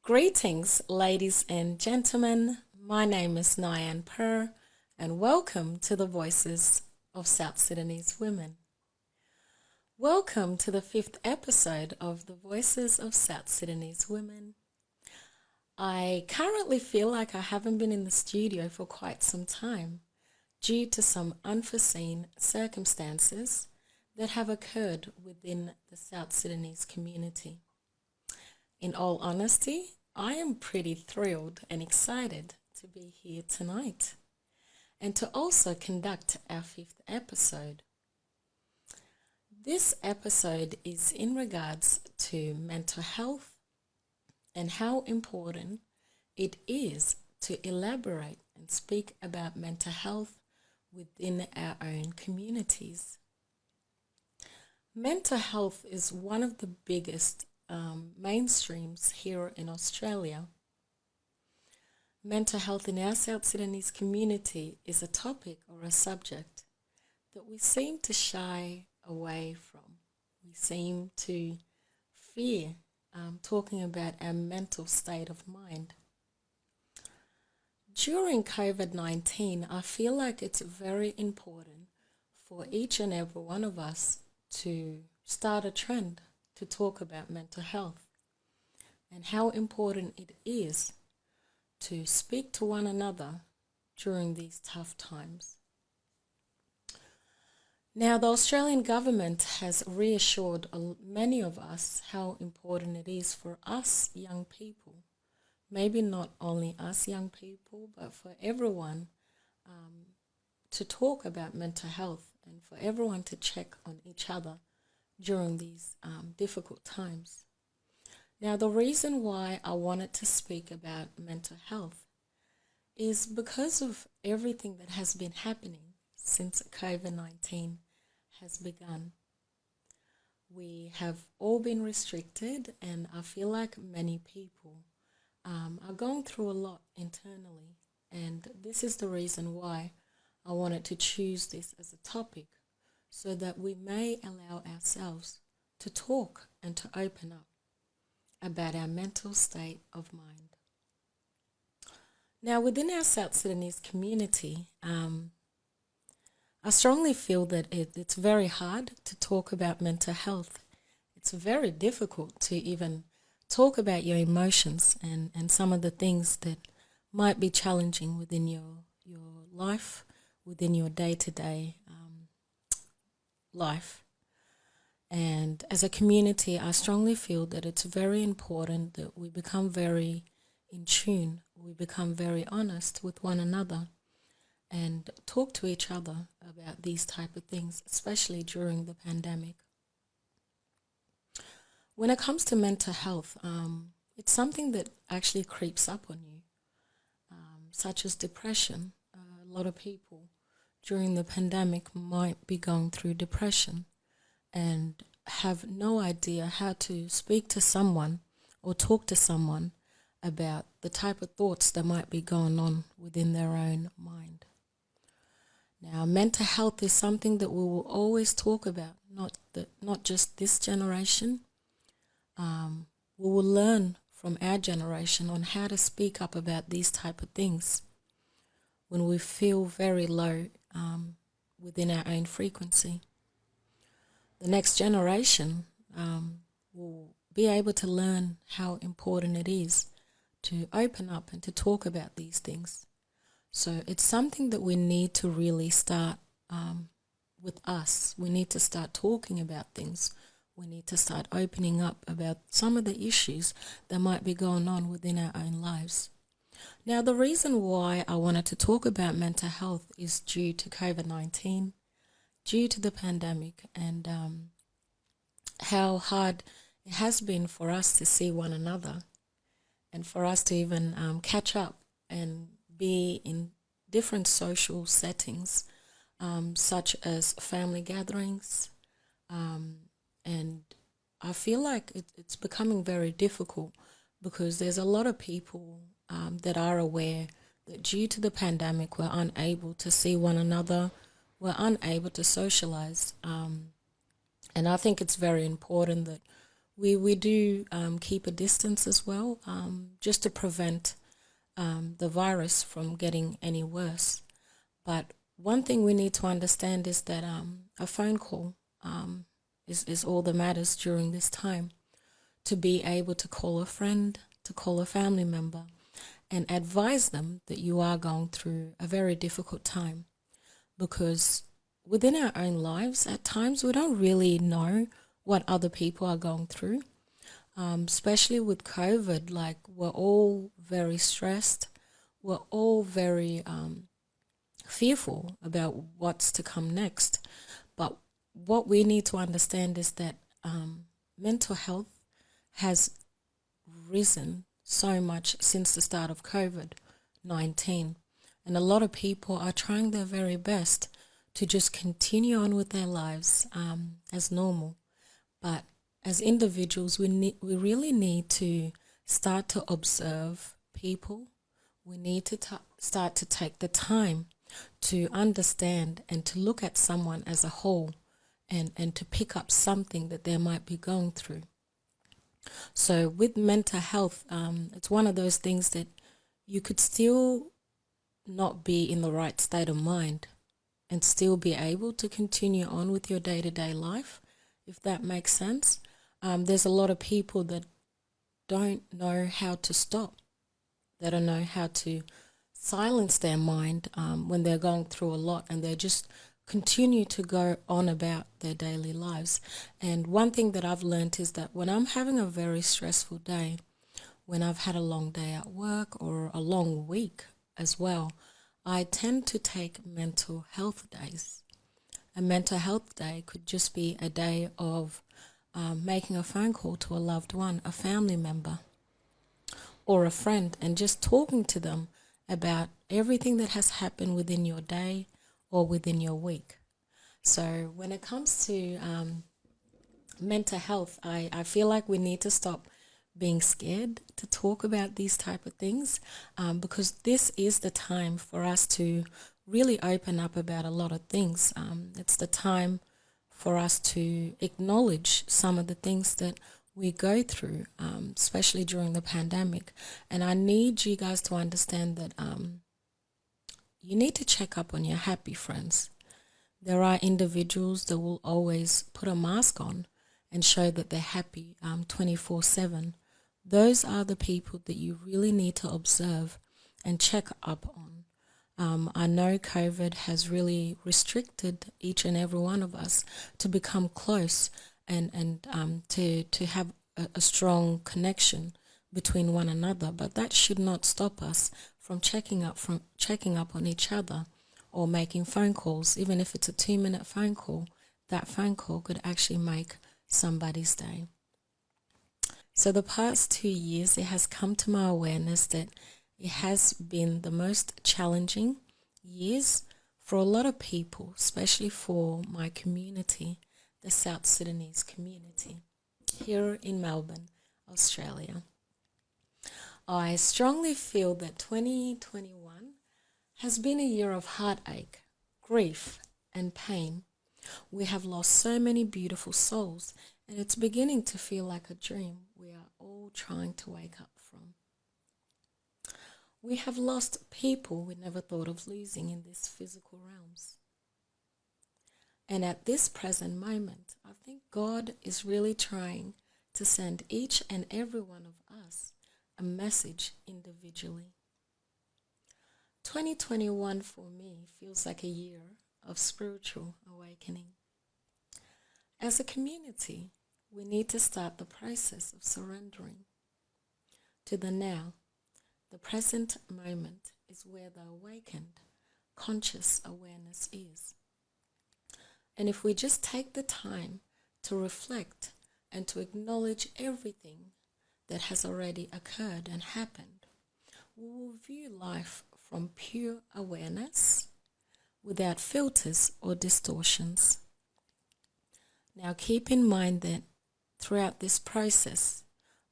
Greetings, ladies and gentlemen. My name is Nyan Per, and welcome to the Voices of South Sudanese Women. Welcome to the 5th episode of the Voices of South Sudanese Women. I currently feel like I haven't been in the studio for quite some time due to some unforeseen circumstances that have occurred within the South Sudanese community. In all honesty, I am pretty thrilled and excited to be here tonight and to also conduct our 5th episode. This episode is in regards to mental health and how important it is to elaborate and speak about mental health within our own communities. Mental health is one of the biggest mainstreams here in Australia. Mental health in our South Sudanese community is a topic or a subject that we seem to shy away from. We seem to fear talking about our mental state of mind. During COVID-19, I feel like it's very important for each and every one of us to start a trend to talk about mental health and how important it is to speak to one another during these tough times. Now, the Australian government has reassured many of us how important it is for us young people, maybe not only us young people, but for everyone to talk about mental health and for everyone to check on each other during these difficult times. Now, the reason why I wanted to speak about mental health is because of everything that has been happening since COVID-19 has begun. We have all been restricted, and I feel like many people are going through a lot internally, and this is the reason why I wanted to choose this as a topic, so that we may allow ourselves to talk and to open up about our mental state of mind. Now, within our South Sudanese community, I strongly feel that it's very hard to talk about mental health. It's very difficult to even talk about your emotions and some of the things that might be challenging within your life, within your day-to-day life. And as a community, I strongly feel that it's very important that we become very in tune, we become very honest with one another and talk to each other about these type of things, especially during the pandemic. When it comes to mental health, it's something that actually creeps up on you, such as depression. A lot of people during the pandemic might be going through depression and have no idea how to speak to someone or talk to someone about the type of thoughts that might be going on within their own mind. Now, mental health is something that we will always talk about, not just this generation. We will learn from our generation on how to speak up about these type of things when we feel very low within our own frequency. The next generation will be able to learn how important it is to open up and to talk about these things. So it's something that we need to really start with us. We need to start talking about things. We need to start opening up about some of the issues that might be going on within our own lives. Now, the reason why I wanted to talk about mental health is due to COVID-19, due to the pandemic, and how hard it has been for us to see one another and for us to even catch up and be in different social settings, such as family gatherings. And I feel like it's becoming very difficult because there's a lot of people that are aware that due to the pandemic, we're unable to see one another, we're unable to socialize. And I think it's very important that We do keep a distance as well, just to prevent the virus from getting any worse. But one thing we need to understand is that a phone call is all that matters during this time. To be able to call a friend, to call a family member, and advise them that you are going through a very difficult time. Because within our own lives, at times we don't really know what other people are going through. Especially with COVID, like we're all very stressed. We're all very fearful about what's to come next. But what we need to understand is that mental health has risen so much since the start of COVID-19. And a lot of people are trying their very best to just continue on with their lives as normal. But as individuals, we really need to start to observe people. We need to start to take the time to understand and to look at someone as a whole, and to pick up something that they might be going through. So with mental health, it's one of those things that you could still not be in the right state of mind and still be able to continue on with your day-to-day life, if that makes sense. There's a lot of people that don't know how to stop. They don't know how to silence their mind when they're going through a lot, and they just continue to go on about their daily lives. And one thing that I've learned is that when I'm having a very stressful day, when I've had a long day at work or a long week as well, I tend to take mental health days. A mental health day could just be a day of making a phone call to a loved one, a family member, or a friend, and just talking to them about everything that has happened within your day or within your week. So when it comes to mental health, I feel like we need to stop being scared to talk about these type of things, because this is the time for us to really open up about a lot of things. It's the time for us to acknowledge some of the things that we go through, especially during the pandemic. And I need you guys to understand that you need to check up on your happy friends. There are individuals that will always put a mask on and show that they're happy 24/7. Those are the people that you really need to observe and check up on. I know COVID has really restricted each and every one of us to become close and to have a strong connection between one another, but that should not stop us from checking up on each other or making phone calls. Even if it's a 2-minute phone call, that phone call could actually make somebody's day. So the past 2 years, it has come to my awareness that it has been the most challenging years for a lot of people, especially for my community, the South Sudanese community here in Melbourne, Australia. I strongly feel that 2021 has been a year of heartache, grief, and pain. We have lost so many beautiful souls, and it's beginning to feel like a dream we are all trying to wake up from. We have lost people we never thought of losing in these physical realms. And at this present moment, I think God is really trying to send each and every one of us a message individually. 2021 for me feels like a year of spiritual awakening. As a community, we need to start the process of surrendering to the now. The present moment is where the awakened, conscious awareness is. And if we just take the time to reflect and to acknowledge everything that has already occurred and happened, we will view life from pure awareness without filters or distortions. Now keep in mind that throughout this process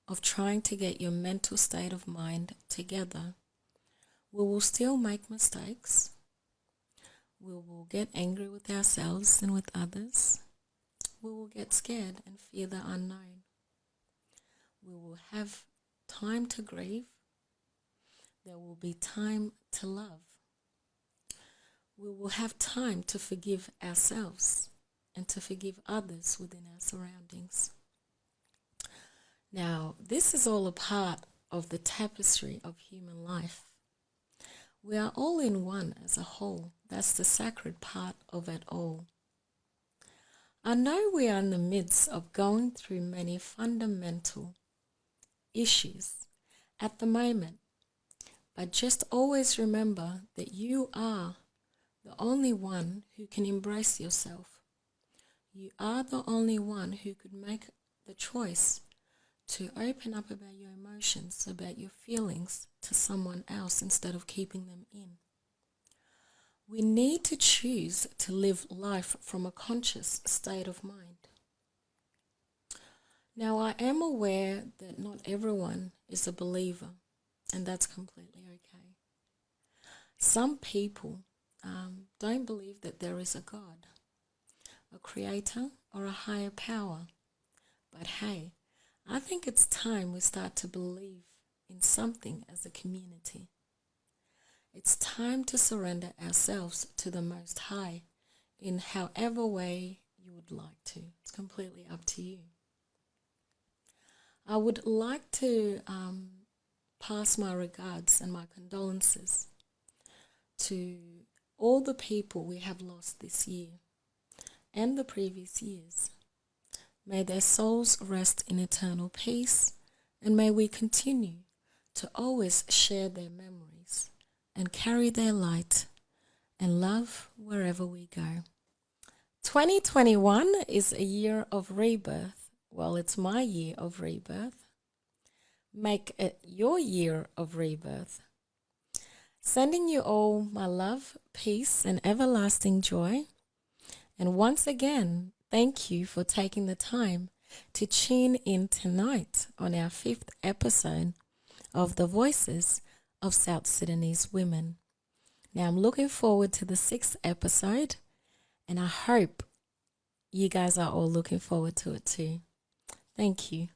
of trying to get your mental state of mind together, we will still make mistakes. We will get angry with ourselves and with others. We will get scared and fear the unknown. We will have time to grieve. There will be time to love. We will have time to forgive ourselves and to forgive others within our surroundings. Now, this is all a part of the tapestry of human life. We are all in one as a whole. That's the sacred part of it all. I know we are in the midst of going through many fundamental issues at the moment, but just always remember that you are the only one who can embrace yourself. You are the only one who could make the choice to open up about your emotions, about your feelings to someone else instead of keeping them in. We need to choose to live life from a conscious state of mind. Now, I am aware that not everyone is a believer, and that's completely okay. Some people don't believe that there is a God, a creator, or a higher power. But hey, I think it's time we start to believe in something as a community. It's time to surrender ourselves to the Most High in however way you would like to. It's completely up to you. I would like to pass my regards and my condolences to all the people we have lost this year and the previous years. May their souls rest in eternal peace, and may we continue to always share their memories and carry their light and love wherever we go. 2021 is a year of rebirth. Well, it's my year of rebirth. Make it your year of rebirth. Sending you all my love, peace, and everlasting joy. And once again, thank you for taking the time to tune in tonight on our 5th episode of The Voices of South Sudanese Women. Now, I'm looking forward to the 6th episode, and I hope you guys are all looking forward to it too. Thank you.